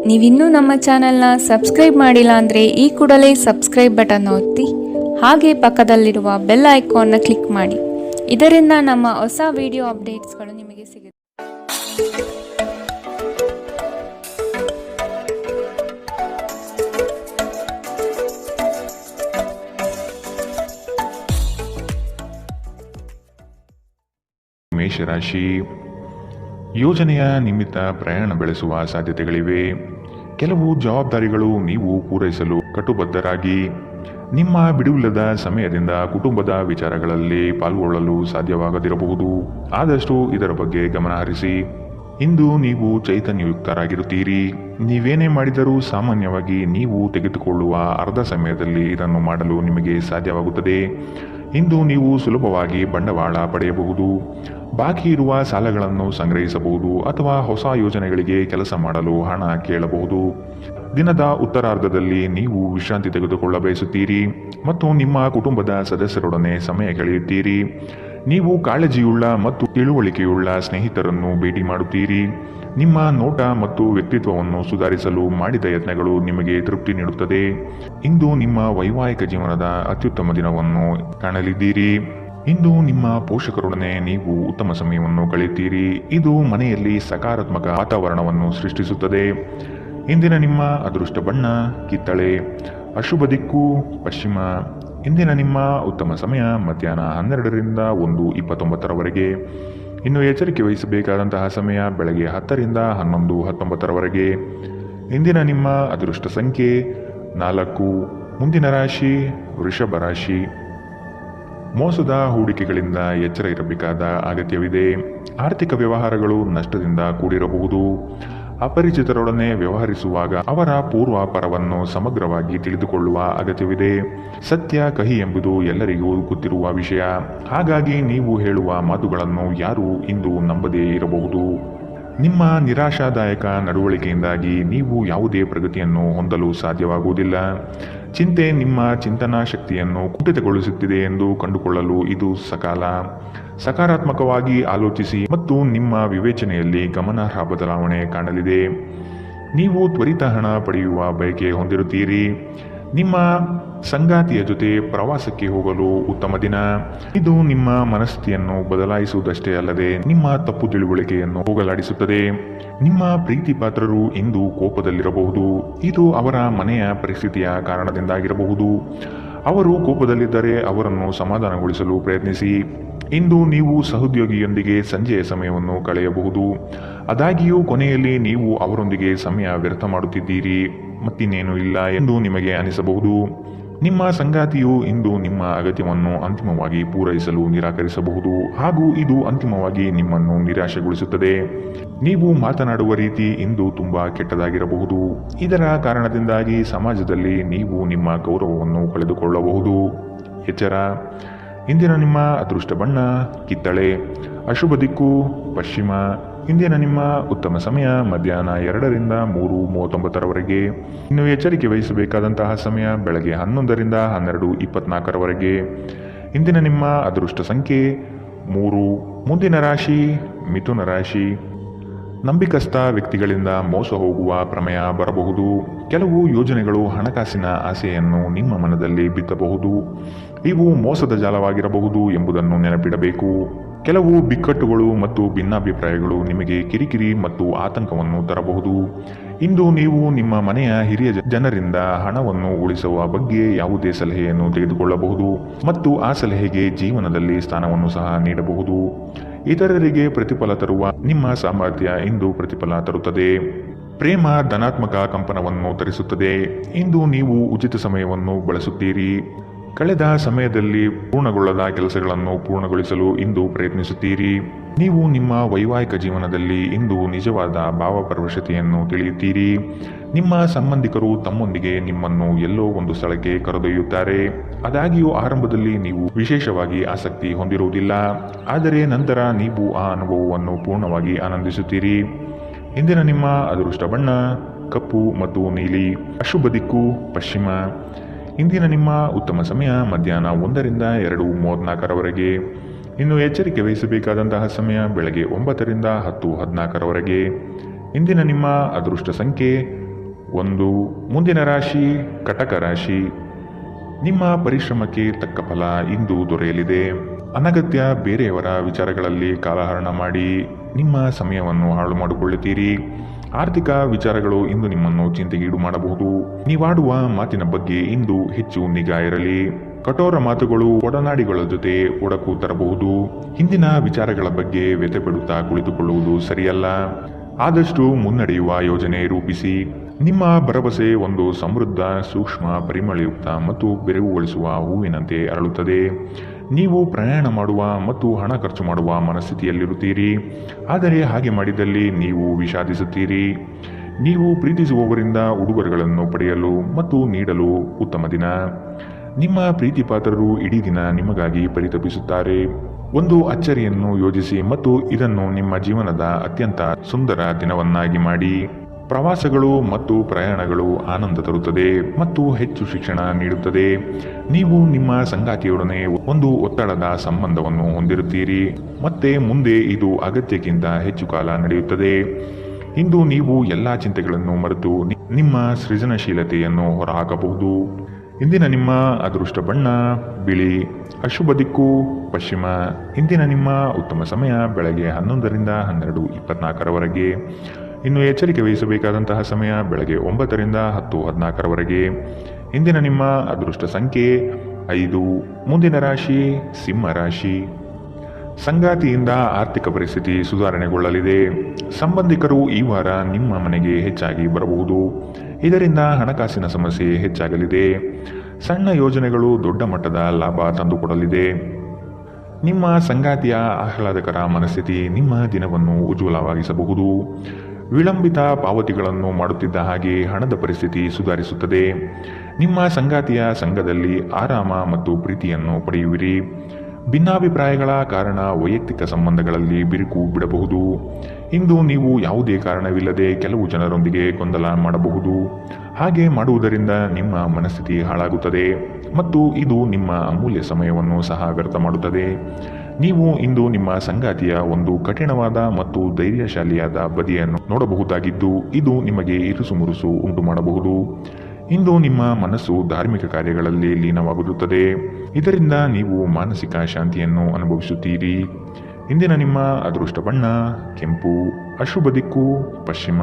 ನೀವಿನ್ನೂ ನಮ್ಮ ಚಾನೆಲ್ನ ಸಬ್ಸ್ಕ್ರೈಬ್ ಮಾಡಿಲ್ಲ ಅಂದರೆ ಈ ಕೂಡಲೇ ಸಬ್ಸ್ಕ್ರೈಬ್ ಬಟನ್ ಒತ್ತಿ ಹಾಗೆ ಪಕ್ಕದಲ್ಲಿರುವ ಬೆಲ್ ಐಕಾನ್ನ ಕ್ಲಿಕ್ ಮಾಡಿ. ಇದರಿಂದ ನಮ್ಮ ಹೊಸ ವಿಡಿಯೋ ಅಪ್ಡೇಟ್ಸ್ಗಳು ನಿಮಗೆ ಸಿಗುತ್ತೆ. ಮೇಷರಾಶಿ, ಯೋಜನೆಯ ನಿಮಿತ್ತ ಪ್ರಯಾಣ ಬೆಳೆಸುವ ಸಾಧ್ಯತೆಗಳಿವೆ. ಕೆಲವು ಜವಾಬ್ದಾರಿಗಳು ನೀವು ಪೂರೈಸಲು ಕಟುಬದ್ಧರಾಗಿ ನಿಮ್ಮ ಬಿಡುವಿಲ್ಲದ ಸಮಯದಿಂದ ಕುಟುಂಬದ ವಿಚಾರಗಳಲ್ಲಿ ಪಾಲ್ಗೊಳ್ಳಲು ಸಾಧ್ಯವಾಗದಿರಬಹುದು. ಆದಷ್ಟು ಇದರ ಬಗ್ಗೆ ಗಮನ ಹರಿಸಿ. ಇಂದು ನೀವು ಚೈತನ್ಯಯುಕ್ತರಾಗಿರುತ್ತೀರಿ. ನೀವೇನೇ ಮಾಡಿದರೂ ಸಾಮಾನ್ಯವಾಗಿ ನೀವು ತೆಗೆದುಕೊಳ್ಳುವ ಅರ್ಧ ಸಮಯದಲ್ಲಿ ಇದನ್ನು ಮಾಡಲು ನಿಮಗೆ ಸಾಧ್ಯವಾಗುತ್ತದೆ. ಇಂದು ನೀವು ಸುಲಭವಾಗಿ ಬಂಡವಾಳ ಪಡೆಯಬಹುದು, ಬಾಕಿ ಇರುವ ಸಾಲಗಳನ್ನು ಸಂಗ್ರಹಿಸಬಹುದು ಅಥವಾ ಹೊಸ ಯೋಜನೆಗಳಿಗೆ ಕೆಲಸ ಮಾಡಲು ಹಣ ಕೇಳಬಹುದು. ದಿನದ ಉತ್ತರಾರ್ಧದಲ್ಲಿ ನೀವು ವಿಶ್ರಾಂತಿ ತೆಗೆದುಕೊಳ್ಳ ಬಯಸುತ್ತೀರಿ ಮತ್ತು ನಿಮ್ಮ ಕುಟುಂಬದ ಸದಸ್ಯರೊಡನೆ ಸಮಯ ಕಳೆಯುತ್ತೀರಿ. ನೀವು ಕಾಳಜಿಯುಳ್ಳ ಮತ್ತು ತಿಳುವಳಿಕೆಯುಳ್ಳ ಸ್ನೇಹಿತರನ್ನು ಭೇಟಿ ಮಾಡುತ್ತೀರಿ. ನಿಮ್ಮ ನೋಟ ಮತ್ತು ವ್ಯಕ್ತಿತ್ವವನ್ನು ಸುಧಾರಿಸಲು ಮಾಡಿದ ಯತ್ನಗಳು ನಿಮಗೆ ತೃಪ್ತಿ ನೀಡುತ್ತದೆ. ಇಂದು ನಿಮ್ಮ ವೈವಾಹಿಕ ಜೀವನದ ಅತ್ಯುತ್ತಮ ದಿನವನ್ನು ಕಾಣಲಿದ್ದೀರಿ. ಇಂದು ನಿಮ್ಮ ಪೋಷಕರೊಡನೆ ನೀವು ಉತ್ತಮ ಸಮಯವನ್ನು ಕಳೆಯುತ್ತೀರಿ. ಇದು ಮನೆಯಲ್ಲಿ ಸಕಾರಾತ್ಮಕ ವಾತಾವರಣವನ್ನು ಸೃಷ್ಟಿಸುತ್ತದೆ. ಇಂದಿನ ನಿಮ್ಮ ಅದೃಷ್ಟ ಬಣ್ಣ ಕಿತ್ತಳೆ, ಅಶುಭ ದಿಕ್ಕು ಪಶ್ಚಿಮ. ಇಂದಿನ ನಿಮ್ಮ ಉತ್ತಮ ಸಮಯ ಮಧ್ಯಾಹ್ನ 12ರಿಂದ 1:29 ಇನ್ನು ಎಚ್ಚರಿಕೆ ವಹಿಸಬೇಕಾದಂತಹ ಸಮಯ ಬೆಳಗ್ಗೆ 10ರಿಂದ 11:19 ಇಂದಿನ ನಿಮ್ಮ ಅದೃಷ್ಟ ಸಂಖ್ಯೆ 4. ಮುಂದಿನ ರಾಶಿ ವೃಷಭ ರಾಶಿ. ಮೋಸದ ಹೂಡಿಕೆಗಳಿಂದ ಎಚ್ಚರ ಇರಬೇಕಾದ ಅಗತ್ಯವಿದೆ. ಆರ್ಥಿಕ ವ್ಯವಹಾರಗಳು ನಷ್ಟದಿಂದ ಕೂಡಿರಬಹುದು. ಅಪರಿಚಿತರೊಡನೆ ವ್ಯವಹರಿಸುವಾಗ ಅವರ ಪೂರ್ವಾಪರವನ್ನು ಸಮಗ್ರವಾಗಿ ತಿಳಿದುಕೊಳ್ಳುವ ಅಗತ್ಯವಿದೆ. ಸತ್ಯ ಕಹಿ ಎಂಬುದು ಎಲ್ಲರಿಗೂ ಗೊತ್ತಿರುವ ವಿಷಯ. ಹಾಗಾಗಿ ನೀವು ಹೇಳುವ ಮಾತುಗಳನ್ನು ಯಾರೂ ಇಂದು ನಂಬದೇ ಇರಬಹುದು. ನಿಮ್ಮ ನಿರಾಶಾದಾಯಕ ನಡವಳಿಕೆಯಿಂದಾಗಿ ನೀವು ಯಾವುದೇ ಪ್ರಗತಿಯನ್ನು ಹೊಂದಲು ಸಾಧ್ಯವಾಗುವುದಿಲ್ಲ. ಚಿಂತೆ ನಿಮ್ಮ ಚಿಂತನಾ ಶಕ್ತಿಯನ್ನು ಕುಂಠಿತಗೊಳಿಸುತ್ತಿದೆ ಎಂದು ಕಂಡುಕೊಳ್ಳಲು ಇದು ಸಕಾಲ. ಸಕಾರಾತ್ಮಕವಾಗಿ ಆಲೋಚಿಸಿ ಮತ್ತು ನಿಮ್ಮ ವಿವೇಚನೆಯಲ್ಲಿ ಗಮನಾರ್ಹ ಬದಲಾವಣೆ ಕಾಣಲಿದೆ. ನೀವು ತ್ವರಿತ ಹಣ ಪಡೆಯುವ ಬಯಕೆ ಹೊಂದಿರುತ್ತೀರಿ. ನಿಮ್ಮ ಸಂಗಾತಿಯ ಜೊತೆ ಪ್ರವಾಸಕ್ಕೆ ಹೋಗಲು ಉತ್ತಮ ದಿನ. ಇದು ನಿಮ್ಮ ಮನಸ್ಥಿತಿಯನ್ನು ಬದಲಾಯಿಸುವುದಷ್ಟೇ ಅಲ್ಲದೆ ನಿಮ್ಮ ತಪ್ಪು ತಿಳುವಳಿಕೆಯನ್ನು ಹೋಗಲಾಡಿಸುತ್ತದೆ. ನಿಮ್ಮ ಪ್ರೀತಿ ಪಾತ್ರರು ಇಂದು ಕೋಪದಲ್ಲಿರಬಹುದು. ಇದು ಅವರ ಮನೆಯ ಪರಿಸ್ಥಿತಿಯ ಕಾರಣದಿಂದಾಗಿರಬಹುದು. ಅವರು ಕೋಪದಲ್ಲಿದ್ದರೆ ಅವರನ್ನು ಸಮಾಧಾನಗೊಳಿಸಲು ಪ್ರಯತ್ನಿಸಿ. ಇಂದು ನೀವು ಸಹೋದ್ಯೋಗಿಯೊಂದಿಗೆ ಸಂಜೆಯ ಸಮಯವನ್ನು ಕಳೆಯಬಹುದು. ಆದಾಗ್ಯೂ ಕೊನೆಯಲ್ಲಿ ನೀವು ಅವರೊಂದಿಗೆ ಸಮಯ ವ್ಯರ್ಥ ಮಾಡುತ್ತಿದ್ದೀರಿ, ಮತ್ತಿನ್ನೇನೂ ಇಲ್ಲ ಎಂದು ನಿಮಗೆ ಅನಿಸಬಹುದು. ನಿಮ್ಮ ಸಂಗಾತಿಯು ಇಂದು ನಿಮ್ಮ ಅಗತ್ಯವನ್ನು ಅಂತಿಮವಾಗಿ ಪೂರೈಸಲು ನಿರಾಕರಿಸಬಹುದು ಹಾಗೂ ಇದು ಅಂತಿಮವಾಗಿ ನಿಮ್ಮನ್ನು ನಿರಾಶೆಗೊಳಿಸುತ್ತದೆ. ನೀವು ಮಾತನಾಡುವ ರೀತಿ ಇಂದು ತುಂಬಾ ಕೆಟ್ಟದಾಗಿರಬಹುದು. ಇದರ ಕಾರಣದಿಂದಾಗಿ ಸಮಾಜದಲ್ಲಿ ನೀವು ನಿಮ್ಮ ಗೌರವವನ್ನು ಕಳೆದುಕೊಳ್ಳಬಹುದು. ಎಚ್ಚರ. ಇಂದಿನ ನಿಮ್ಮ ಅದೃಷ್ಟ ಬಣ್ಣ ಕಿತ್ತಳೆ, ಅಶುಭ ದಿಕ್ಕು ಪಶ್ಚಿಮ. ಇಂದಿನ ನಿಮ್ಮ ಉತ್ತಮ ಸಮಯ ಮಧ್ಯಾಹ್ನ 2ರಿಂದ 3:39 ಇನ್ನು ಎಚ್ಚರಿಕೆ ವಹಿಸಬೇಕಾದಂತಹ ಸಮಯ ಬೆಳಗ್ಗೆ 11ರಿಂದ 12:24 ಇಂದಿನ ನಿಮ್ಮ ಅದೃಷ್ಟ ಸಂಖ್ಯೆ 3. ಮುಂದಿನ ರಾಶಿ ಮಿಥುನ ರಾಶಿ. ನಂಬಿಕಸ್ಥ ವ್ಯಕ್ತಿಗಳಿಂದ ಮೋಸ ಹೋಗುವ ಪ್ರಮೇಯ ಬರಬಹುದು. ಕೆಲವು ಯೋಜನೆಗಳು ಹಣಕಾಸಿನ ಆಸೆಯನ್ನು ನಿಮ್ಮ ಮನದಲ್ಲಿ ಬಿತ್ತಬಹುದು. ಇವು ಮೋಸದ ಜಾಲವಾಗಿರಬಹುದು ಎಂಬುದನ್ನು ನೆನಪಿಡಬೇಕು. ಕೆಲವು ಬಿಕ್ಕಟ್ಟುಗಳು ಮತ್ತು ಭಿನ್ನಾಭಿಪ್ರಾಯಗಳು ನಿಮಗೆ ಕಿರಿಕಿರಿ ಮತ್ತು ಆತಂಕವನ್ನು ತರಬಹುದು. ಇಂದು ನೀವು ನಿಮ್ಮ ಮನೆಯ ಹಿರಿಯ ಜನರಿಂದ ಹಣವನ್ನು ಉಳಿಸುವ ಬಗ್ಗೆ ಯಾವುದೇ ಸಲಹೆಯನ್ನು ತೆಗೆದುಕೊಳ್ಳಬಹುದು ಮತ್ತು ಆ ಸಲಹೆಗೆ ಜೀವನದಲ್ಲಿ ಸ್ಥಾನವನ್ನು ಸಹ ನೀಡಬಹುದು. ಇತರರಿಗೆ ಪ್ರತಿಫಲ ತರುವ ನಿಮ್ಮ ಸಾಮರ್ಥ್ಯ ಇಂದು ಪ್ರತಿಫಲ ತರುತ್ತದೆ. ಪ್ರೇಮ ಧನಾತ್ಮಕ ಕಂಪನವನ್ನು ತರಿಸುತ್ತದೆ. ಇಂದು ನೀವು ಉಚಿತ ಸಮಯವನ್ನು ಬಳಸುತ್ತೀರಿ. ಕಳೆದ ಸಮಯದಲ್ಲಿ ಪೂರ್ಣಗೊಳ್ಳದ ಕೆಲಸಗಳನ್ನು ಪೂರ್ಣಗೊಳಿಸಲು ಇಂದು ಪ್ರಯತ್ನಿಸುತ್ತೀರಿ. ನೀವು ನಿಮ್ಮ ವೈವಾಹಿಕ ಜೀವನದಲ್ಲಿ ಇಂದು ನಿಜವಾದ ಭಾವಪರವಶತೆಯನ್ನು ತಿಳಿಯುತ್ತೀರಿ. ನಿಮ್ಮ ಸಂಬಂಧಿಕರು ತಮ್ಮೊಂದಿಗೆ ನಿಮ್ಮನ್ನು ಎಲ್ಲೋ ಒಂದು ಸ್ಥಳಕ್ಕೆ ಕರೆದೊಯ್ಯುತ್ತಾರೆ. ಆದಾಗ್ಯೂ ಆರಂಭದಲ್ಲಿ ನೀವು ವಿಶೇಷವಾಗಿ ಆಸಕ್ತಿ ಹೊಂದಿರುವುದಿಲ್ಲ, ಆದರೆ ನಂತರ ನೀವು ಆ ಅನುಭವವನ್ನು ಪೂರ್ಣವಾಗಿ ಆನಂದಿಸುತ್ತೀರಿ. ಇಂದಿನ ನಿಮ್ಮ ಅದೃಷ್ಟ ಬಣ್ಣ ಕಪ್ಪು ಮತ್ತು ನೀಲಿ, ಅಶುಭ ದಿಕ್ಕು ಪಶ್ಚಿಮ. ಇಂದಿನ ನಿಮ್ಮ ಉತ್ತಮ ಸಮಯ ಮಧ್ಯಾಹ್ನ 1ರಿಂದ 2:34 ಇನ್ನು ಎಚ್ಚರಿಕೆ ವಹಿಸಬೇಕಾದಂತಹ ಸಮಯ ಬೆಳಗ್ಗೆ 9ರಿಂದ 10:14 ಇಂದಿನ ನಿಮ್ಮ ಅದೃಷ್ಟ ಸಂಖ್ಯೆ 1. ಮುಂದಿನ ರಾಶಿ ಕಟಕ ರಾಶಿ. ನಿಮ್ಮ ಪರಿಶ್ರಮಕ್ಕೆ ತಕ್ಕ ಫಲ ಇಂದು ದೊರೆಯಲಿದೆ. ಅನಗತ್ಯ ಬೇರೆಯವರ ವಿಚಾರಗಳಲ್ಲಿ ಕಾಲಹರಣ ಮಾಡಿ ನಿಮ್ಮ ಸಮಯವನ್ನು ಹಾಳು ಮಾಡಿಕೊಳ್ಳುತ್ತೀರಿ. ಆರ್ಥಿಕ ವಿಚಾರಗಳು ಇಂದು ನಿಮ್ಮನ್ನು ಚಿಂತೆಗೀಡು ಮಾಡಬಹುದು. ನೀವಾಡುವ ಮಾತಿನ ಬಗ್ಗೆ ಇಂದು ಹೆಚ್ಚು ನಿಗಾ ಇರಲಿ. ಕಠೋರ ಮಾತುಗಳು ಒಡನಾಡಿಗಳ ಜೊತೆ ಒಡಕು ತರಬಹುದು. ಹಿಂದಿನ ವಿಚಾರಗಳ ಬಗ್ಗೆ ವ್ಯಥೆಪಡುತ್ತಾ ಕುಳಿತುಕೊಳ್ಳುವುದು ಸರಿಯಲ್ಲ. ಆದಷ್ಟು ಮುನ್ನಡೆಯುವ ಯೋಜನೆ ರೂಪಿಸಿ. ನಿಮ್ಮ ಭರವಸೆ ಒಂದು ಸಮೃದ್ಧ, ಸೂಕ್ಷ್ಮ, ಪರಿಮಳಯುಕ್ತ ಮತ್ತು ಬೆರಗುಗೊಳಿಸುವ ಹೂವಿನಂತೆ ಅರಳುತ್ತದೆ. ನೀವು ಪ್ರಯಾಣ ಮಾಡುವ ಮತ್ತು ಹಣ ಖರ್ಚು ಮಾಡುವ ಮನಸ್ಥಿತಿಯಲ್ಲಿರುತ್ತೀರಿ. ಆದರೆ ಹಾಗೆ ಮಾಡಿದಲ್ಲಿ ನೀವು ವಿಷಾದಿಸುತ್ತೀರಿ. ನೀವು ಪ್ರೀತಿಸುವವರಿಂದ ಉಡುಗೊರೆಗಳನ್ನು ಪಡೆಯಲು ಮತ್ತು ನೀಡಲು ಉತ್ತಮ ದಿನ. ನಿಮ್ಮ ಪ್ರೀತಿ ಪಾತ್ರರು ಇಡೀ ದಿನ ನಿಮಗಾಗಿ ಪರಿತಪಿಸುತ್ತಾರೆ. ಒಂದು ಅಚ್ಚರಿಯನ್ನು ಯೋಜಿಸಿ ಮತ್ತು ಇದನ್ನು ನಿಮ್ಮ ಜೀವನದ ಅತ್ಯಂತ ಸುಂದರ ದಿನವನ್ನಾಗಿ ಮಾಡಿ. ಪ್ರವಾಸಗಳು ಮತ್ತು ಪ್ರಯಾಣಗಳು ಆನಂದ ತರುತ್ತದೆ ಮತ್ತು ಹೆಚ್ಚು ಶಿಕ್ಷಣ ನೀಡುತ್ತದೆ. ನೀವು ನಿಮ್ಮ ಸಂಗಾತಿಯೊಡನೆ ಒಂದು ಒತ್ತಡದ ಸಂಬಂಧವನ್ನು ಹೊಂದಿರುತ್ತೀರಿ ಮತ್ತೆ ಮುಂದೆ ಇದು ಅಗತ್ಯಕ್ಕಿಂತ ಹೆಚ್ಚು ಕಾಲ ನಡೆಯುತ್ತದೆ. ಇಂದು ನೀವು ಎಲ್ಲ ಚಿಂತೆಗಳನ್ನು ಮರೆತು ನಿಮ್ಮ ಸೃಜನಶೀಲತೆಯನ್ನು ಹೊರಹಾಕಬಹುದು. ಇಂದಿನ ನಿಮ್ಮ ಅದೃಷ್ಟ ಬಣ್ಣ ಬಿಳಿ. ಅಶುಭ ದಿಕ್ಕು ಪಶ್ಚಿಮ. ಇಂದಿನ ನಿಮ್ಮ ಉತ್ತಮ ಸಮಯ ಬೆಳಗ್ಗೆ 11ರಿಂದ 12:24 ಇನ್ನು ಎಚ್ಚರಿಕೆ ವಹಿಸಬೇಕಾದಂತಹ ಸಮಯ ಬೆಳಗ್ಗೆ 9ರಿಂದ 10:14 ಇಂದಿನ ನಿಮ್ಮ ಅದೃಷ್ಟ ಸಂಖ್ಯೆ 5. ಮುಂದಿನ ರಾಶಿ ಸಿಂಹ ರಾಶಿ. ಸಂಗಾತಿಯಿಂದ ಆರ್ಥಿಕ ಪರಿಸ್ಥಿತಿ ಸುಧಾರಣೆಗೊಳ್ಳಲಿದೆ. ಸಂಬಂಧಿಕರು ಈ ವಾರ ನಿಮ್ಮ ಮನೆಗೆ ಹೆಚ್ಚಾಗಿ ಬರಬಹುದು. ಇದರಿಂದ ಹಣಕಾಸಿನ ಸಮಸ್ಯೆ ಹೆಚ್ಚಾಗಲಿದೆ. ಸಣ್ಣ ಯೋಜನೆಗಳು ದೊಡ್ಡ ಮಟ್ಟದ ಲಾಭ ತಂದುಕೊಡಲಿದೆ. ನಿಮ್ಮ ಸಂಗಾತಿಯ ಆಹ್ಲಾದಕರ ಮನಸ್ಥಿತಿ ನಿಮ್ಮ ದಿನವನ್ನು ಉಜ್ವಲವಾಗಿಸಬಹುದು. ವಿಳಂಬಿತ ಪಾವತಿಗಳನ್ನು ಮಾಡುತ್ತಿದ್ದ ಹಾಗೆ ಹಣದ ಪರಿಸ್ಥಿತಿ ಸುಧಾರಿಸುತ್ತದೆ. ನಿಮ್ಮ ಸಂಗಾತಿಯ ಸಂಘದಲ್ಲಿ ಆರಾಮ ಮತ್ತು ಪ್ರೀತಿಯನ್ನು ಪಡೆಯುವಿರಿ. ಭಿನ್ನಾಭಿಪ್ರಾಯಗಳ ಕಾರಣ ವೈಯಕ್ತಿಕ ಸಂಬಂಧಗಳಲ್ಲಿ ಬಿರುಕು ಬಿಡಬಹುದು. ಇಂದು ನೀವು ಯಾವುದೇ ಕಾರಣವಿಲ್ಲದೆ ಕೆಲವು ಜನರೊಂದಿಗೆ ಗೊಂದಲ ಮಾಡಬಹುದು. ಹಾಗೆ ಮಾಡುವುದರಿಂದ ನಿಮ್ಮ ಮನಸ್ಥಿತಿ ಹಾಳಾಗುತ್ತದೆ ಮತ್ತು ಇದು ನಿಮ್ಮ ಅಮೂಲ್ಯ ಸಮಯವನ್ನು ಸಹ ವ್ಯರ್ಥ ಮಾಡುತ್ತದೆ. ನೀವು ಇಂದು ನಿಮ್ಮ ಸಂಗಾತಿಯ ಒಂದು ಕಠಿಣವಾದ ಮತ್ತು ಧೈರ್ಯಶಾಲಿಯಾದ ಬದಿಯನ್ನು ನೋಡಬಹುದಾಗಿದ್ದು ಇದು ನಿಮಗೆ ಇರುಸುಮುರುಸು ಉಂಟು ಮಾಡಬಹುದು. ಇಂದು ನಿಮ್ಮ ಮನಸ್ಸು ಧಾರ್ಮಿಕ ಕಾರ್ಯಗಳಲ್ಲಿ ಲೀನವಾಗುತ್ತದೆ. ಇದರಿಂದ ನೀವು ಮಾನಸಿಕ ಶಾಂತಿಯನ್ನು ಅನುಭವಿಸುತ್ತೀರಿ. ಇಂದಿನ ನಿಮ್ಮ ಅದೃಷ್ಟ ಬಣ್ಣ ಕೆಂಪು. ಅಶುಭ ದಿಕ್ಕು ಪಶ್ಚಿಮ.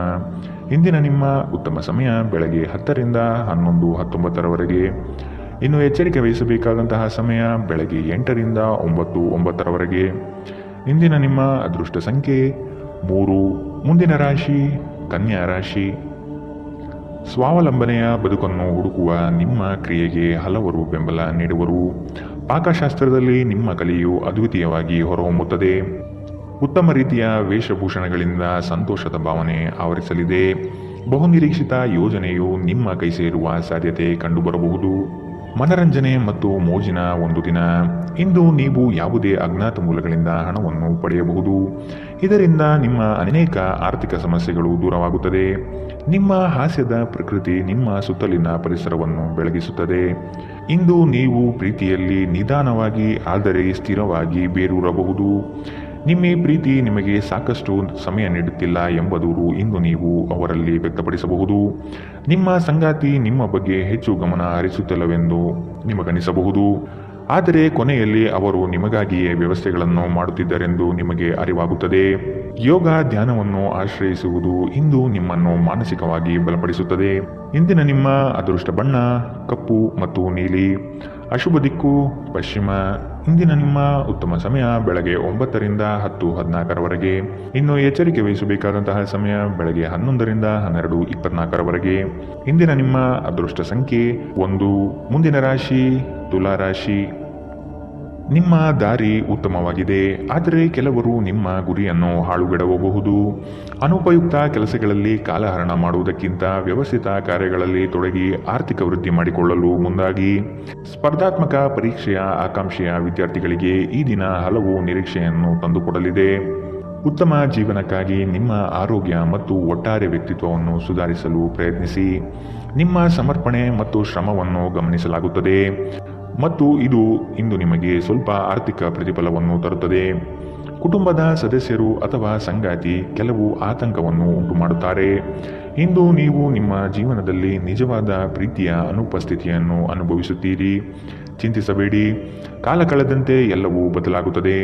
ಇಂದಿನ ನಿಮ್ಮ ಉತ್ತಮ ಸಮಯ ಬೆಳಗ್ಗೆ 10ರಿಂದ 11:19 ಇನ್ನು ಎಚ್ಚರಿಕೆ ವಹಿಸಬೇಕಾದಂತಹ ಸಮಯ ಬೆಳಗ್ಗೆ 8ರಿಂದ 9:09 ಇಂದಿನ ನಿಮ್ಮ ಅದೃಷ್ಟ ಸಂಖ್ಯೆ 3. ಮುಂದಿನ ರಾಶಿ ಕನ್ಯಾ ರಾಶಿ. ಸ್ವಾವಲಂಬನೆಯ ಬದುಕನ್ನು ಹುಡುಕುವ ನಿಮ್ಮ ಕ್ರಿಯೆಗೆ ಹಲವರು ಬೆಂಬಲ ನೀಡುವರು. ಪಾಕಶಾಸ್ತ್ರದಲ್ಲಿ ನಿಮ್ಮ ಕಲೆಯು ಅದ್ವಿತೀಯವಾಗಿ ಹೊರಹೊಮ್ಮುತ್ತದೆ. ಉತ್ತಮ ರೀತಿಯ ವೇಷಭೂಷಣಗಳಿಂದ ಸಂತೋಷದ ಭಾವನೆ ಆವರಿಸಲಿದೆ. ಬಹುನಿರೀಕ್ಷಿತ ಯೋಜನೆಯು ನಿಮ್ಮ ಕೈ ಸೇರುವ ಸಾಧ್ಯತೆ ಕಂಡುಬರಬಹುದು. ಮನರಂಜನೆ ಮತ್ತು ಮೋಜಿನ ಒಂದು ದಿನ. ಇಂದು ನೀವು ಯಾವುದೇ ಅಜ್ಞಾತ ಮೂಲಗಳಿಂದ ಹಣವನ್ನು ಪಡೆಯಬಹುದು. ಇದರಿಂದ ನಿಮ್ಮ ಅನೇಕ ಆರ್ಥಿಕ ಸಮಸ್ಯೆಗಳು ದೂರವಾಗುತ್ತದೆ. ನಿಮ್ಮ ಹಾಸ್ಯದ ಪ್ರಕೃತಿ ನಿಮ್ಮ ಸುತ್ತಲಿನ ಪರಿಸರವನ್ನು ಬೆಳಗಿಸುತ್ತದೆ. ಇಂದು ನೀವು ಪ್ರೀತಿಯಲ್ಲಿ ನಿಧಾನವಾಗಿ ಆದರೆ ಸ್ಥಿರವಾಗಿ ಬೇರೂರಬಹುದು. ನಿಮ್ಮ ಪ್ರೀತಿ ನಿಮಗೆ ಸಾಕಷ್ಟು ಸಮಯ ನೀಡುತ್ತಿಲ್ಲ ಎಂಬ ದೂರು ಇಂದು ನೀವು ಅವರಲ್ಲಿ ವ್ಯಕ್ತಪಡಿಸಬಹುದು. ನಿಮ್ಮ ಸಂಗಾತಿ ನಿಮ್ಮ ಬಗ್ಗೆ ಹೆಚ್ಚು ಗಮನ ಹರಿಸುತ್ತಿಲ್ಲವೆಂದು ನಿಮಗನಿಸಬಹುದು. ಆದರೆ ಕೊನೆಯಲ್ಲಿ ಅವರು ನಿಮಗಾಗಿಯೇ ವ್ಯವಸ್ಥೆಗಳನ್ನು ಮಾಡುತ್ತಿದ್ದರೆಂದು ನಿಮಗೆ ಅರಿವಾಗುತ್ತದೆ. ಯೋಗ ಧ್ಯಾನವನ್ನು ಆಶ್ರಯಿಸುವುದು ಇಂದು ನಿಮ್ಮನ್ನು ಮಾನಸಿಕವಾಗಿ ಬಲಪಡಿಸುತ್ತದೆ. ಇಂದಿನ ನಿಮ್ಮ ಅದೃಷ್ಟ ಬಣ್ಣ ಕಪ್ಪು ಮತ್ತು ನೀಲಿ. ಅಶುಭ ದಿಕ್ಕು ಪಶ್ಚಿಮ. ಇಂದಿನ ನಿಮ್ಮ ಉತ್ತಮ ಸಮಯ ಬೆಳಗ್ಗೆ 9ರಿಂದ 10:14 ಇನ್ನು ಎಚ್ಚರಿಕೆ ವಹಿಸಬೇಕಾದಂತಹ ಸಮಯ ಬೆಳಗ್ಗೆ 11ರಿಂದ 12:24 ಇಂದಿನ ನಿಮ್ಮ ಅದೃಷ್ಟ ಸಂಖ್ಯೆ 1. ಮುಂದಿನ ರಾಶಿ ತುಲಾ ರಾಶಿ. ನಿಮ್ಮ ದಾರಿ ಉತ್ತಮವಾಗಿದೆ, ಆದರೆ ಕೆಲವರು ನಿಮ್ಮ ಗುರಿಯನ್ನು ಹಾಳುಗೆಡವಬಹುದು. ಅನುಪಯುಕ್ತ ಕೆಲಸಗಳಲ್ಲಿ ಕಾಲಹರಣ ಮಾಡುವುದಕ್ಕಿಂತ ವ್ಯವಸ್ಥಿತ ಕಾರ್ಯಗಳಲ್ಲಿ ತೊಡಗಿ ಆರ್ಥಿಕ ವೃದ್ಧಿ ಮಾಡಿಕೊಳ್ಳಲು ಮುಂದಾಗಿ. ಸ್ಪರ್ಧಾತ್ಮಕ ಪರೀಕ್ಷೆಯ ಆಕಾಂಕ್ಷೆಯ ವಿದ್ಯಾರ್ಥಿಗಳಿಗೆ ಈ ದಿನ ಹಲವು ನಿರೀಕ್ಷೆಯನ್ನು ತಂದುಕೊಡಲಿದೆ. ಉತ್ತಮ ಜೀವನಕ್ಕಾಗಿ ನಿಮ್ಮ ಆರೋಗ್ಯ ಮತ್ತು ಒಟ್ಟಾರೆ ವ್ಯಕ್ತಿತ್ವವನ್ನು ಸುಧಾರಿಸಲು ಪ್ರಯತ್ನಿಸಿ. ನಿಮ್ಮ ಸಮರ್ಪಣೆ ಮತ್ತು ಶ್ರಮವನ್ನು ಗಮನಿಸಲಾಗುತ್ತದೆ ಮತ್ತು ಇದು ಇಂದು ನಿಮಗೆ ಸ್ವಲ್ಪ ಆರ್ಥಿಕ ಪ್ರತಿಫಲವನ್ನು ತರುತ್ತದೆ. ಕುಟುಂಬದ ಸದಸ್ಯರು ಅಥವಾ ಸಂಗಾತಿ ಕೆಲವು ಆತಂಕವನ್ನು ಉಂಟು ಮಾಡುತ್ತಾರೆ. ಇಂದು ನೀವು ನಿಮ್ಮ ಜೀವನದಲ್ಲಿ ನಿಜವಾದ ಪ್ರೀತಿಯ ಅನುಪಸ್ಥಿತಿಯನ್ನು ಅನುಭವಿಸುತ್ತೀರಿ. ಚಿಂತಿಸಬೇಡಿ, ಕಾಲ ಕಳೆದಂತೆ ಎಲ್ಲವೂ ಬದಲಾಗುತ್ತದೆ.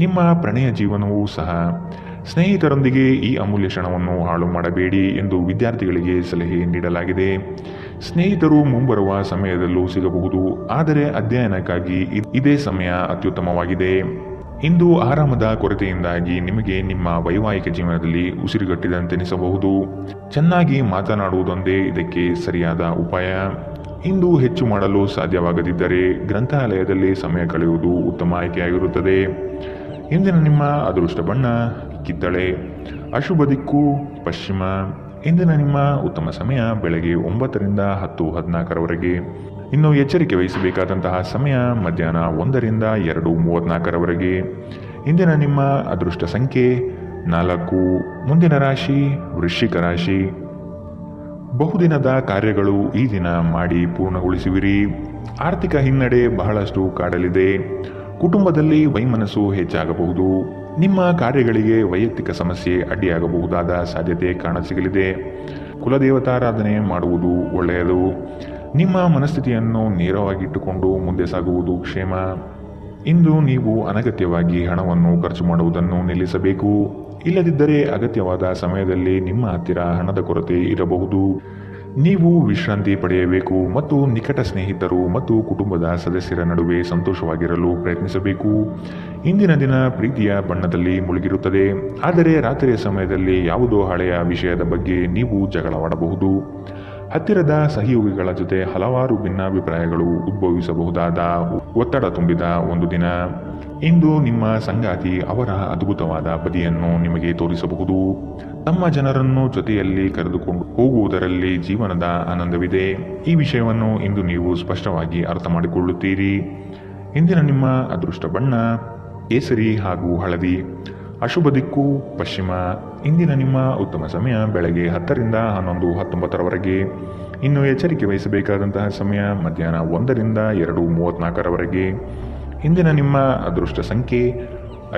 ನಿಮ್ಮ ಪ್ರಣಯ ಜೀವನವೂ ಸಹ. ಸ್ನೇಹಿತರೊಂದಿಗೆ ಈ ಅಮೂಲ್ಯ ಕ್ಷಣವನ್ನು ಹಾಳು ಮಾಡಬೇಡಿ ಎಂದು ವಿದ್ಯಾರ್ಥಿಗಳಿಗೆ ಸಲಹೆ ನೀಡಲಾಗಿದೆ. ಸ್ನೇಹಿತರು ಮುಂಬರುವ ಸಮಯದಲ್ಲೂ ಸಿಗಬಹುದು, ಆದರೆ ಅಧ್ಯಯನಕ್ಕಾಗಿ ಇದೇ ಸಮಯ ಅತ್ಯುತ್ತಮವಾಗಿದೆ. ಇಂದು ಆರಾಮದ ಕೊರತೆಯಿಂದಾಗಿ ನಿಮಗೆ ನಿಮ್ಮ ವೈವಾಹಿಕ ಜೀವನದಲ್ಲಿ ಉಸಿರುಗಟ್ಟಿದಂತೆನಿಸಬಹುದು. ಚೆನ್ನಾಗಿ ಮಾತನಾಡುವುದೊಂದೇ ಇದಕ್ಕೆ ಸರಿಯಾದ ಉಪಾಯ. ಇಂದು ಹೆಚ್ಚು ಮಾಡಲು ಸಾಧ್ಯವಾಗದಿದ್ದರೆ ಗ್ರಂಥಾಲಯದಲ್ಲಿ ಸಮಯ ಕಳೆಯುವುದು ಉತ್ತಮ ಆಯ್ಕೆಯಾಗಿರುತ್ತದೆ. ಇಂದಿನ ನಿಮ್ಮ ಅದೃಷ್ಟ ಬಣ್ಣ ಕಿತ್ತಳೆ, ಅಶುಭ ದಿಕ್ಕು ಪಶ್ಚಿಮ. ಇಂದಿನ ನಿಮ್ಮ ಉತ್ತಮ ಸಮಯ ಬೆಳಗ್ಗೆ 9ರಿಂದ 10:14ರವರೆಗೆ. ಇನ್ನು ಎಚ್ಚರಿಕೆ ವಹಿಸಬೇಕಾದಂತಹ ಸಮಯ ಮಧ್ಯಾಹ್ನ 1ರಿಂದ 2:34ರವರೆಗೆ. ಇಂದಿನ ನಿಮ್ಮ ಅದೃಷ್ಟ ಸಂಖ್ಯೆ 4. ಮುಂದಿನ ರಾಶಿ ವೃಶ್ಚಿಕ ರಾಶಿ. ಬಹುದಿನದ ಕಾರ್ಯಗಳು ಈ ದಿನ ಮಾಡಿ ಪೂರ್ಣಗೊಳಿಸುವಿರಿ. ಆರ್ಥಿಕ ಹಿನ್ನಡೆ ಬಹಳಷ್ಟು ಕಾಡಲಿದೆ. ಕುಟುಂಬದಲ್ಲಿ ವೈಮನಸ್ಸು ಹೆಚ್ಚಾಗಬಹುದು. ನಿಮ್ಮ ಕಾರ್ಯಗಳಿಗೆ ವೈಯಕ್ತಿಕ ಸಮಸ್ಯೆ ಅಡ್ಡಿಯಾಗಬಹುದಾದ ಸಾಧ್ಯತೆ ಕಾಣಸಿಗಲಿದೆ. ಕುಲದೇವತಾರಾಧನೆ ಮಾಡುವುದು ಒಳ್ಳೆಯದು. ನಿಮ್ಮ ಮನಸ್ಥಿತಿಯನ್ನು ನೇರವಾಗಿಟ್ಟುಕೊಂಡು ಮುಂದೆ ಸಾಗುವುದು ಕ್ಷೇಮ. ಇಂದು ನೀವು ಅನಗತ್ಯವಾಗಿ ಹಣವನ್ನು ಖರ್ಚು ಮಾಡುವುದನ್ನು ನಿಲ್ಲಿಸಬೇಕು. ಇಲ್ಲದಿದ್ದರೆ ಅಗತ್ಯವಾದ ಸಮಯದಲ್ಲಿ ನಿಮ್ಮ ಹತ್ತಿರ ಹಣದ ಕೊರತೆ ಇರಬಹುದು. ನೀವು ವಿಶ್ರಾಂತಿ ಪಡೆಯಬೇಕು ಮತ್ತು ನಿಕಟ ಸ್ನೇಹಿತರು ಮತ್ತು ಕುಟುಂಬದ ಸದಸ್ಯರ ನಡುವೆ ಸಂತೋಷವಾಗಿರಲು ಪ್ರಯತ್ನಿಸಬೇಕು. ಇಂದಿನ ದಿನ ಪ್ರೀತಿಯ ಬಣ್ಣದಲ್ಲಿ ಮುಳುಗಿರುತ್ತದೆ, ಆದರೆ ರಾತ್ರಿಯ ಸಮಯದಲ್ಲಿ ಯಾವುದೋ ಹಳೆಯ ವಿಷಯದ ಬಗ್ಗೆ ನೀವು ಜಗಳವಾಡಬಹುದು. ಹತ್ತಿರದ ಸಹಯೋಗಿಗಳ ಜೊತೆ ಹಲವಾರು ಭಿನ್ನಾಭಿಪ್ರಾಯಗಳು ಉದ್ಭವಿಸಬಹುದಾದ ಒತ್ತಡ ತುಂಬಿದ ಒಂದು ದಿನ. ಇಂದು ನಿಮ್ಮ ಸಂಗಾತಿ ಅವರ ಅದ್ಭುತವಾದ ಬದಿಯನ್ನು ನಿಮಗೆ ತೋರಿಸಬಹುದು. ತಮ್ಮ ಜನರನ್ನು ಜೊತೆಯಲ್ಲಿ ಕರೆದುಕೊಂಡು ಹೋಗುವುದರಲ್ಲಿ ಜೀವನದ ಆನಂದವಿದೆ. ಈ ವಿಷಯವನ್ನು ಇಂದು ನೀವು ಸ್ಪಷ್ಟವಾಗಿ ಅರ್ಥ ಮಾಡಿಕೊಳ್ಳುತ್ತೀರಿ. ಇಂದಿನ ನಿಮ್ಮ ಅದೃಷ್ಟ ಬಣ್ಣ ಕೇಸರಿ ಹಾಗೂ ಹಳದಿ, ಅಶುಭ ದಿಕ್ಕು ಪಶ್ಚಿಮ. ಇಂದಿನ ನಿಮ್ಮ ಉತ್ತಮ ಸಮಯ ಬೆಳಗ್ಗೆ 10ರಿಂದ 11:19ರವರೆಗೆ. ಇನ್ನು ಎಚ್ಚರಿಕೆ ವಹಿಸಬೇಕಾದಂತಹ ಸಮಯ ಮಧ್ಯಾಹ್ನ 1ರಿಂದ 2:34ರವರೆಗೆ. ಇಂದಿನ ನಿಮ್ಮ ಅದೃಷ್ಟ ಸಂಖ್ಯೆ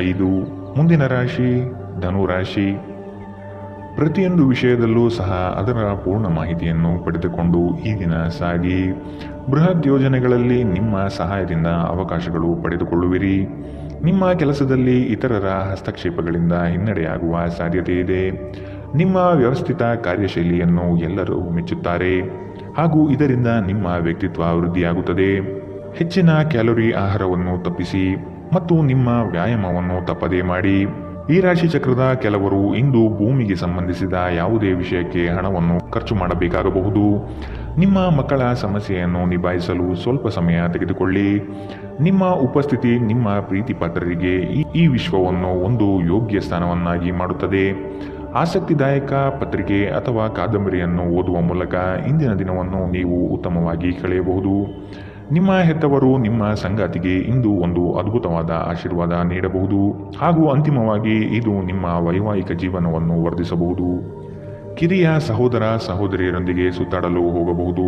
5. ಮುಂದಿನ ರಾಶಿ ಧನು ರಾಶಿ. ಪ್ರತಿಯೊಂದು ವಿಷಯದಲ್ಲೂ ಸಹ ಅದರ ಪೂರ್ಣ ಮಾಹಿತಿಯನ್ನು ಪಡೆದುಕೊಂಡು ಈ ದಿನ ಸಾಗಿ. ಬೃಹತ್ ಯೋಜನೆಗಳಲ್ಲಿ ನಿಮ್ಮ ಸಹಾಯದಿಂದ ಅವಕಾಶಗಳು ಪಡೆದುಕೊಳ್ಳುವಿರಿ. ನಿಮ್ಮ ಕೆಲಸದಲ್ಲಿ ಇತರರ ಹಸ್ತಕ್ಷೇಪಗಳಿಂದ ಹಿನ್ನಡೆಯಾಗುವ ಸಾಧ್ಯತೆ ಇದೆ. ನಿಮ್ಮ ವ್ಯವಸ್ಥಿತ ಕಾರ್ಯಶೈಲಿಯನ್ನು ಎಲ್ಲರೂ ಮೆಚ್ಚುತ್ತಾರೆ ಹಾಗೂ ಇದರಿಂದ ನಿಮ್ಮ ವ್ಯಕ್ತಿತ್ವ ವೃದ್ಧಿಯಾಗುತ್ತದೆ. ಹೆಚ್ಚಿನ ಕ್ಯಾಲೋರಿ ಆಹಾರವನ್ನು ತಪ್ಪಿಸಿ ಮತ್ತು ನಿಮ್ಮ ವ್ಯಾಯಾಮವನ್ನು ತಪ್ಪದೇ ಮಾಡಿ. ಈ ರಾಶಿ ಚಕ್ರದ ಕೆಲವರು ಇಂದು ಭೂಮಿಗೆ ಸಂಬಂಧಿಸಿದ ಯಾವುದೇ ವಿಷಯಕ್ಕೆ ಹಣವನ್ನು ಖರ್ಚು ಮಾಡಬೇಕಾಗಬಹುದು. ನಿಮ್ಮ ಮಕ್ಕಳ ಸಮಸ್ಯೆಯನ್ನು ನಿಭಾಯಿಸಲು ಸ್ವಲ್ಪ ಸಮಯ ತೆಗೆದುಕೊಳ್ಳಿ. ನಿಮ್ಮ ಉಪಸ್ಥಿತಿ ನಿಮ್ಮ ಪ್ರೀತಿ ಪಾತ್ರರಿಗೆ ಈ ವಿಶ್ವವನ್ನು ಒಂದು ಯೋಗ್ಯ ಸ್ಥಾನವನ್ನಾಗಿ ಮಾಡುತ್ತದೆ. ಆಸಕ್ತಿದಾಯಕ ಪತ್ರಿಕೆ ಅಥವಾ ಕಾದಂಬರಿಯನ್ನು ಓದುವ ಮೂಲಕ ಇಂದಿನ ದಿನವನ್ನು ನೀವು ಉತ್ತಮವಾಗಿ ಕಳೆಯಬಹುದು. ನಿಮ್ಮ ಹೆತ್ತವರು ನಿಮ್ಮ ಸಂಗಾತಿಗೆ ಇಂದು ಒಂದು ಅದ್ಭುತವಾದ ಆಶೀರ್ವಾದ ನೀಡಬಹುದು ಹಾಗೂ ಅಂತಿಮವಾಗಿ ಇದು ನಿಮ್ಮ ವೈವಾಹಿಕ ಜೀವನವನ್ನು ವರ್ಧಿಸಬಹುದು. ಕಿರಿಯ ಸಹೋದರ ಸಹೋದರಿಯರೊಂದಿಗೆ ಸುತ್ತಾಡಲು ಹೋಗಬಹುದು.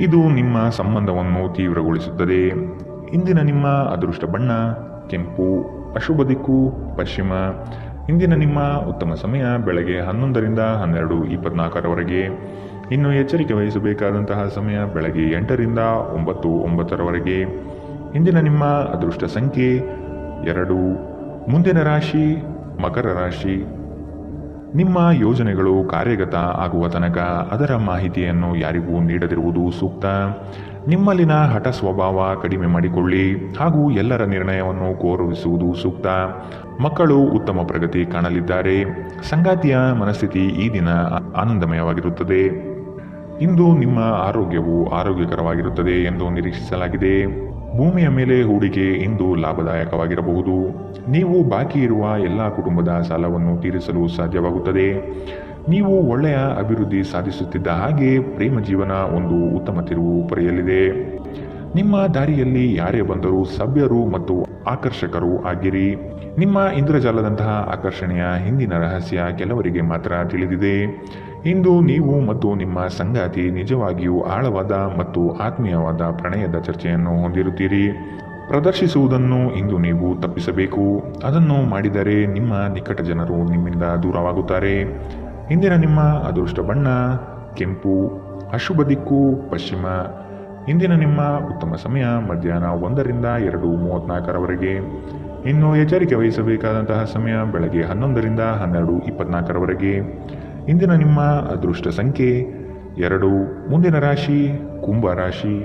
ಇದು ನಿಮ್ಮ ಸಂಬಂಧವನ್ನು ತೀವ್ರಗೊಳಿಸುತ್ತದೆ. ಇಂದಿನ ನಿಮ್ಮ ಅದೃಷ್ಟ ಬಣ್ಣ ಕೆಂಪು, ಅಶುಭ ದಿಕ್ಕು ಪಶ್ಚಿಮ. ಇಂದಿನ ನಿಮ್ಮ ಉತ್ತಮ ಸಮಯ ಬೆಳಗ್ಗೆ 11ರಿಂದ 12:24ರವರೆಗೆ. ಇನ್ನು ಎಚ್ಚರಿಕೆ ವಹಿಸಬೇಕಾದಂತಹ ಸಮಯ ಬೆಳಗ್ಗೆ 8ರಿಂದ 9:09ರವರೆಗೆ. ಇಂದಿನ ನಿಮ್ಮ ಅದೃಷ್ಟ ಸಂಖ್ಯೆ 2. ಮುಂದಿನ ರಾಶಿ ಮಕರ ರಾಶಿ. ನಿಮ್ಮ ಯೋಜನೆಗಳು ಕಾರ್ಯಗತ ಆಗುವ ತನಕ ಅದರ ಮಾಹಿತಿಯನ್ನು ಯಾರಿಗೂ ನೀಡದಿರುವುದು ಸೂಕ್ತ. ನಿಮ್ಮಲ್ಲಿನ ಹಠ ಸ್ವಭಾವ ಕಡಿಮೆ ಮಾಡಿಕೊಳ್ಳಿ ಹಾಗೂ ಎಲ್ಲರ ನಿರ್ಣಯವನ್ನು ಗೌರವಿಸುವುದು ಸೂಕ್ತ. ಮಕ್ಕಳು ಉತ್ತಮ ಪ್ರಗತಿ ಕಾಣಲಿದ್ದಾರೆ. ಸಂಗಾತಿಯ ಮನಸ್ಥಿತಿ ಈ ದಿನ ಆನಂದಮಯವಾಗಿರುತ್ತದೆ. ಇಂದು ನಿಮ್ಮ ಆರೋಗ್ಯವು ಆರೋಗ್ಯಕರವಾಗಿರುತ್ತದೆ ಎಂದು ನಿರೀಕ್ಷಿಸಲಾಗಿದೆ. ಭೂಮಿಯ ಮೇಲೆ ಹೂಡಿಕೆ ಇಂದು ಲಾಭದಾಯಕವಾಗಿರಬಹುದು. ನೀವು ಬಾಕಿ ಇರುವ ಎಲ್ಲ ಕುಟುಂಬದ ಸಾಲವನ್ನು ತೀರಿಸಲು ಸಾಧ್ಯವಾಗುತ್ತದೆ. ನೀವು ಒಳ್ಳೆಯ ಅಭಿವೃದ್ಧಿ ಸಾಧಿಸುತ್ತಿದ್ದ ಹಾಗೆ ಪ್ರೇಮ ಜೀವನ ಒಂದು ಉತ್ತಮ ತಿರುವು ಪಡೆಯಲಿದೆ. ನಿಮ್ಮ ದಾರಿಯಲ್ಲಿ ಯಾರೇ ಬಂದರೂ ಸಭ್ಯರು ಮತ್ತು ಆಕರ್ಷಕರು ಆಗಿರಿ. ನಿಮ್ಮ ಇಂದ್ರಜಾಲದಂತಹ ಆಕರ್ಷಣೆಯ ಹಿಂದಿನ ರಹಸ್ಯ ಕೆಲವರಿಗೆ ಮಾತ್ರ ತಿಳಿದಿದೆ. ಇಂದು ನೀವು ಮತ್ತು ನಿಮ್ಮ ಸಂಗಾತಿ ನಿಜವಾಗಿಯೂ ಆಳವಾದ ಮತ್ತು ಆತ್ಮೀಯವಾದ ಪ್ರಣಯದ ಚರ್ಚೆಯನ್ನು ಹೊಂದಿರುತ್ತೀರಿ. ಪ್ರದರ್ಶಿಸುವುದನ್ನು ಇಂದು ನೀವು ತಪ್ಪಿಸಬೇಕು. ಅದನ್ನು ಮಾಡಿದರೆ ನಿಮ್ಮ ನಿಕಟ ಜನರು ನಿಮ್ಮಿಂದ ದೂರವಾಗುತ್ತಾರೆ. ಇಂದಿನ ನಿಮ್ಮ ಅದೃಷ್ಟ ಬಣ್ಣ ಕೆಂಪು, ಅಶುಭ ದಿಕ್ಕು ಪಶ್ಚಿಮ. ಇಂದಿನ ನಿಮ್ಮ ಉತ್ತಮ ಸಮಯ ಮಧ್ಯಾಹ್ನ 1ರಿಂದ 2:34ರವರೆಗೆ. ಇನ್ನು ಎಚ್ಚರಿಕೆ ವಹಿಸಬೇಕಾದಂತಹ ಸಮಯ ಬೆಳಗ್ಗೆ 11ರಿಂದ 12:24ರವರೆಗೆ. ಇಂದಿನ ನಿಮ್ಮ ಅದೃಷ್ಟ ಸಂಖ್ಯೆ 2. ಮುಂದಿನ ರಾಶಿ ಕುಂಭ ರಾಶಿ.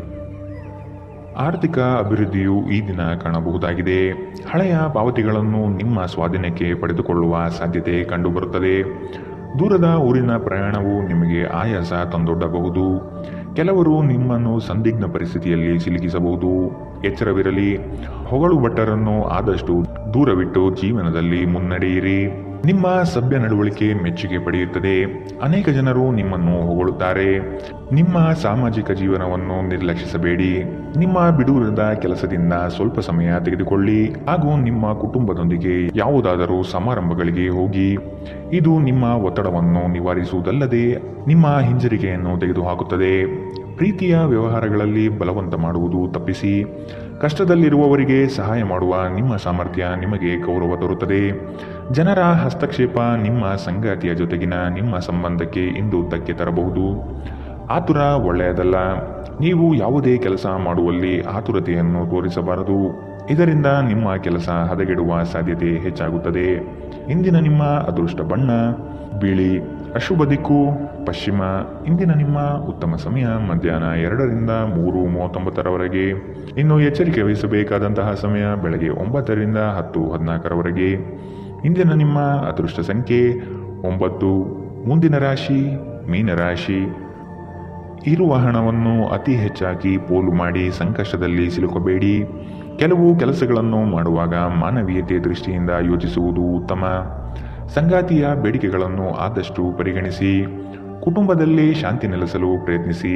ಆರ್ಥಿಕ ಅಭಿವೃದ್ಧಿಯು ಈ ದಿನ ಕಾಣಬಹುದಾಗಿದೆ. ಹಳೆಯ ಪಾವತಿಗಳನ್ನು ನಿಮ್ಮ ಸ್ವಾಧೀನಕ್ಕೆ ಪಡೆದುಕೊಳ್ಳುವ ಸಾಧ್ಯತೆ ಕಂಡುಬರುತ್ತದೆ. ದೂರದ ಊರಿನ ಪ್ರಯಾಣವು ನಿಮಗೆ ಆಯಾಸ ತಂದೊಡ್ಡಬಹುದು. ಕೆಲವರು ನಿಮ್ಮನ್ನು ಸಂದಿಗ್ಧ ಪರಿಸ್ಥಿತಿಯಲ್ಲಿ ಸಿಲುಕಿಸಬಹುದು. ಎಚ್ಚರವಿರಲಿ. ಹೊಗಳು ಭಟ್ಟರನ್ನು ಆದಷ್ಟು ದೂರವಿಟ್ಟು ಜೀವನದಲ್ಲಿ ಮುನ್ನಡೆಯಿರಿ. ನಿಮ್ಮ ಸಭ್ಯ ನಡವಳಿಕೆ ಮೆಚ್ಚುಗೆ ಪಡೆಯುತ್ತದೆ. ಅನೇಕ ಜನರು ನಿಮ್ಮನ್ನು ಹೊಗಳುತ್ತಾರೆ. ನಿಮ್ಮ ಸಾಮಾಜಿಕ ಜೀವನವನ್ನು ನಿರ್ಲಕ್ಷಿಸಬೇಡಿ. ನಿಮ್ಮ ಬಿಡುವಿರದ ಕೆಲಸದಿಂದ ಸ್ವಲ್ಪ ಸಮಯ ತೆಗೆದುಕೊಳ್ಳಿ ಹಾಗೂ ನಿಮ್ಮ ಕುಟುಂಬದೊಂದಿಗೆ ಯಾವುದಾದರೂ ಸಮಾರಂಭಗಳಿಗೆ ಹೋಗಿ. ಇದು ನಿಮ್ಮ ಒತ್ತಡವನ್ನು ನಿವಾರಿಸುವುದಲ್ಲದೆ ನಿಮ್ಮ ಹಿಂಜರಿಕೆಯನ್ನು ತೆಗೆದುಹಾಕುತ್ತದೆ. ಪ್ರೀತಿಯ ವ್ಯವಹಾರಗಳಲ್ಲಿ ಬಲವಂತ ಮಾಡುವುದು ತಪ್ಪಿಸಿ. ಕಷ್ಟದಲ್ಲಿರುವವರಿಗೆ ಸಹಾಯ ಮಾಡುವ ನಿಮ್ಮ ಸಾಮರ್ಥ್ಯ ನಿಮಗೆ ಗೌರವ ತರುತ್ತದೆ. ಜನರ ಹಸ್ತಕ್ಷೇಪ ನಿಮ್ಮ ಸಂಗಾತಿಯ ಜೊತೆಗಿನ ನಿಮ್ಮ ಸಂಬಂಧಕ್ಕೆ ಇಂದು ಧಕ್ಕೆ ತರಬಹುದು. ಆತುರ ಒಳ್ಳೆಯದಲ್ಲ. ನೀವು ಯಾವುದೇ ಕೆಲಸ ಮಾಡುವಲ್ಲಿ ಆತುರತೆಯನ್ನು ತೋರಿಸಬಾರದು. ಇದರಿಂದ ನಿಮ್ಮ ಕೆಲಸ ಹದಗೆಡುವ ಸಾಧ್ಯತೆ ಹೆಚ್ಚಾಗುತ್ತದೆ. ಇಂದಿನ ನಿಮ್ಮ ಅದೃಷ್ಟ ಬಣ್ಣ ಬಿಳಿ, ಅಶುಭ ದಿಕ್ಕು ಪಶ್ಚಿಮ. ಇಂದಿನ ನಿಮ್ಮ ಉತ್ತಮ ಸಮಯ ಮಧ್ಯಾಹ್ನ 2ರಿಂದ 3:39ರವರೆಗೆ. ಇನ್ನು ಎಚ್ಚರಿಕೆ ವಹಿಸಬೇಕಾದಂತಹ ಸಮಯ ಬೆಳಗ್ಗೆ 9ರಿಂದ 10:14ರವರೆಗೆ. ಇಂದಿನ ನಿಮ್ಮ ಅದೃಷ್ಟ ಸಂಖ್ಯೆ 9. ಮುಂದಿನ ರಾಶಿ ಮೀನರಾಶಿ. ಇರುವ ಹಣವನ್ನು ಅತಿ ಹೆಚ್ಚಾಗಿ ಪೋಲು ಮಾಡಿ ಸಂಕಷ್ಟದಲ್ಲಿ ಸಿಲುಕಬೇಡಿ. ಕೆಲವು ಕೆಲಸಗಳನ್ನು ಮಾಡುವಾಗ ಮಾನವೀಯತೆ ದೃಷ್ಟಿಯಿಂದ ಯೋಚಿಸುವುದು ಉತ್ತಮ. ಸಂಗಾತಿಯ ಬೇಡಿಕೆಗಳನ್ನು ಆದಷ್ಟು ಪರಿಗಣಿಸಿ. ಕುಟುಂಬದಲ್ಲಿ ಶಾಂತಿ ನೆಲೆಸಲು ಪ್ರಯತ್ನಿಸಿ.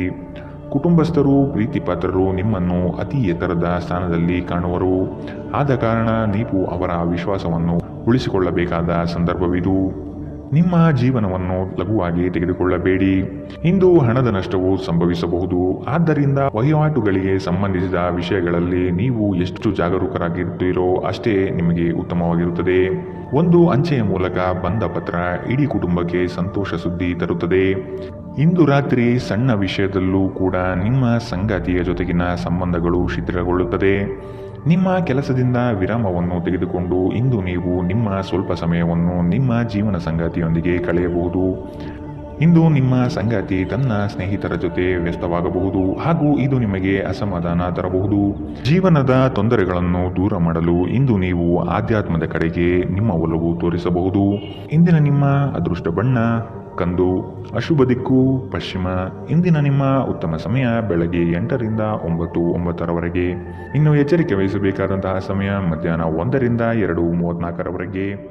ಕುಟುಂಬಸ್ಥರು ಪ್ರೀತಿಪಾತ್ರರು ನಿಮ್ಮನ್ನು ಅತಿ ಎತ್ತರದ ಸ್ಥಾನದಲ್ಲಿ ಕಾಣುವರು. ಆದ ಕಾರಣ ನೀವು ಅವರ ವಿಶ್ವಾಸವನ್ನು ಉಳಿಸಿಕೊಳ್ಳಬೇಕಾದ ಸಂದರ್ಭವಿದು. ನಿಮ್ಮ ಜೀವನವನ್ನು ಲಘುವಾಗಿ ತೆಗೆದುಕೊಳ್ಳಬೇಡಿ. ಇಂದು ಹಣದ ನಷ್ಟವು ಸಂಭವಿಸಬಹುದು. ಆದ್ದರಿಂದ ವಹಿವಾಟುಗಳಿಗೆ ಸಂಬಂಧಿಸಿದ ವಿಷಯಗಳಲ್ಲಿ ನೀವು ಎಷ್ಟು ಜಾಗರೂಕರಾಗಿರುತ್ತೀರೋ ಅಷ್ಟೇ ನಿಮಗೆ ಉತ್ತಮವಾಗಿರುತ್ತದೆ. ಒಂದು ಅಂಚೆಯ ಮೂಲಕ ಬಂದ ಪತ್ರ ಇಡೀ ಕುಟುಂಬಕ್ಕೆ ಸಂತೋಷ ಸುದ್ದಿ ತರುತ್ತದೆ. ಇಂದು ರಾತ್ರಿ ಸಣ್ಣ ವಿಷಯದಲ್ಲೂ ಕೂಡ ನಿಮ್ಮ ಸಂಗಾತಿಯ ಜೊತೆಗಿನ ಸಂಬಂಧಗಳು ಶಿಥಿಲಗೊಳ್ಳುತ್ತದೆ. ನಿಮ್ಮ ಕೆಲಸದಿಂದ ವಿರಾಮವನ್ನು ತೆಗೆದುಕೊಂಡು ಇಂದು ನೀವು ನಿಮ್ಮ ಸ್ವಲ್ಪ ಸಮಯವನ್ನು ನಿಮ್ಮ ಜೀವನ ಸಂಗಾತಿಯೊಂದಿಗೆ ಕಳೆಯಬಹುದು. ಇಂದು ನಿಮ್ಮ ಸಂಗಾತಿ ತನ್ನ ಸ್ನೇಹಿತರ ಜೊತೆ ವ್ಯಸ್ತವಾಗಬಹುದು ಹಾಗೂ ಇದು ನಿಮಗೆ ಅಸಮಾಧಾನ ತರಬಹುದು. ಜೀವನದ ತೊಂದರೆಗಳನ್ನು ದೂರ ಮಾಡಲು ಇಂದು ನೀವು ಆಧ್ಯಾತ್ಮದ ಕಡೆಗೆ ನಿಮ್ಮ ಒಲವು ತೋರಿಸಬಹುದು. ಇಂದಿನ ನಿಮ್ಮ ಅದೃಷ್ಟ ಬಣ್ಣ ಕಂದು, ಅಶುಭ ದಿಕ್ಕು ಪಶ್ಚಿಮ. ಇಂದಿನ ನಿಮ್ಮ ಉತ್ತಮ ಸಮಯ ಬೆಳಗ್ಗೆ 8ರಿಂದ 9:09ರವರೆಗೆ. ಇನ್ನು ಎಚ್ಚರಿಕೆ ವಹಿಸಬೇಕಾದಂತಹ ಸಮಯ ಮಧ್ಯಾಹ್ನ 1ರಿಂದ 2:34ರವರೆಗೆ.